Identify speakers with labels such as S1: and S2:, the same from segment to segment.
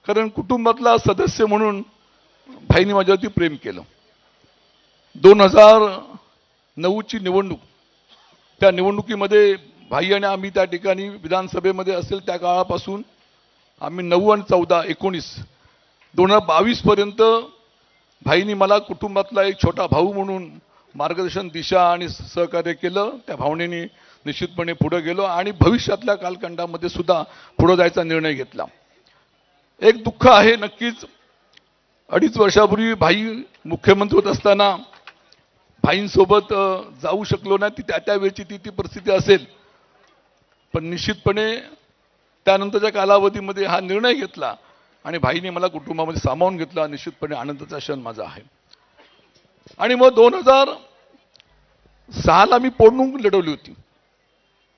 S1: कारण कुटुंबातला सदस्य म्हणून भाईंनी माझ्यावरती प्रेम केलं. 2009ची निवडणूक, त्या निवडणुकीमध्ये भाई आणि आम्ही त्या ठिकाणी विधानसभेमध्ये असेल त्या काळापासून आम्ही 9 आणि 14 19 2022 पर्यंत भाईंनी मला कुटुंबातला एक छोटा भाऊ म्हणून मार्गदर्शन, दिशा आणि सहकार्य केलं. त्या भावनेने निश्चितपणे पुढे गेलो आणि भविष्यातल्या कालखंडामध्ये सुद्धा पुढे जायचा निर्णय घेतला. एक दुःख आहे नक्कीच, 2.5 वर्षापूर्वी भाई मुख्यमंत्री होत असताना भाईंसोबत जाऊ शकलो नाही. ती त्या वेळची ती परिस्थिती असेल, पण निश्चितपणे त्यानंतरच्या कालावधीमध्ये हा निर्णय घेतला आणि भाईने मला कुटुंबामध्ये सामावून घेतला. निश्चितपणे आनंदाचा क्षण माझा आहे. आणि मग 2006ला मी पोटनिवडणूक लढवली होती.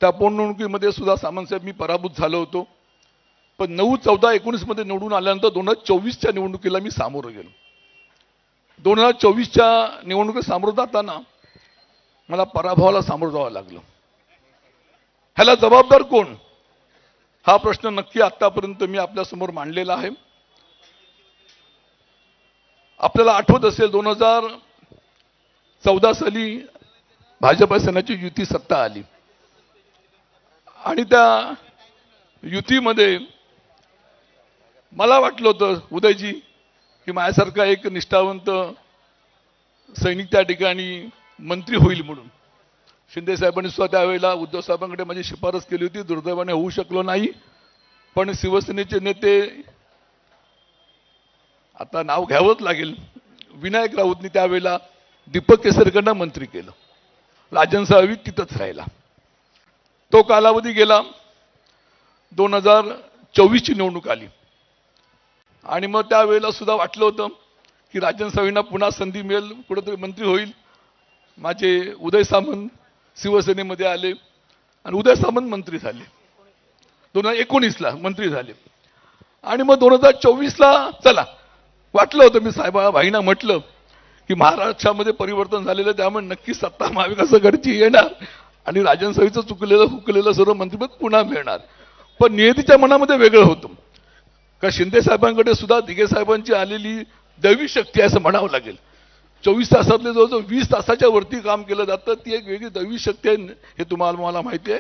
S1: त्या पोटनिवडणुकीमध्ये सुद्धा सामंतसाहेब मी पराभूत झालो होतो. पण 9, 14, 19 मध्ये निवडून आल्यानंतर 2024च्या निवडणुकीला मी सामोरं गेलो. 2024च्या निवडणुकीत सामोरं जाताना मला पराभवाला सामोरं जावं लागलं. ह्याला जबाबदार कोण, हा प्रश्न नक्की आतापर्यंत मी आपल्यासमोर मांडलेला आहे. आपल्याला आठवत असेल 2014 साली भाजप सेनेची युती सत्ता आली आणि त्या युतीमध्ये मला वाटलं होतं उदयजी की माझ्यासारखा एक निष्ठावंत सैनिक त्या ठिकाणी मंत्री होईल म्हणून. शिंदे साहेबांनी सुद्धा त्यावेळेला उद्धव साहेबांकडे माझी शिफारस केली होती. दुर्दैवाने होऊ शकलो नाही. पण शिवसेनेचे नेते, आता नाव घ्यावंच लागेल, विनायक राऊतनी त्यावेळेला दीपक केसरकरांना मंत्री केलं. राजन साहेब तिथंच राहिला. तो कालावधी गेला. 2024ची निवडणूक आली आणि मग त्यावेळेला सुद्धा वाटलं होतं की राजन साहेबांना पुन्हा संधी मिळेल, कुठेतरी मंत्री होईल. माझे उदय सामंत शिवसेनेमध्ये आले आणि उदय सामंत मंत्री झाले. 2019ला मंत्री झाले आणि मग 2024ला चला वाटलं होतं, मी भाईंना म्हटलं की महाराष्ट्रामध्ये परिवर्तन झालेलं, त्यामुळे नक्की सत्ता महाविकास आघाडीची येणार आणि राजन साहेबांचं चुकलेलं हुकलेलं सर्व मंत्रिपद पुन्हा मिळणार. पण नियतीच्या मनामध्ये वेगळं होतं. का शिंदे साहेबांकडे सुद्धा दिघे साहेबांची आलेली दैवी शक्ती आहे असं म्हणावं लागेल. 24 तासातले जवळजवळ 20 तासाच्या वरती काम केलं जातं. ती एक वेगळी दैवी शक्ती आहे, हे तुम्हाला मला माहिती आहे.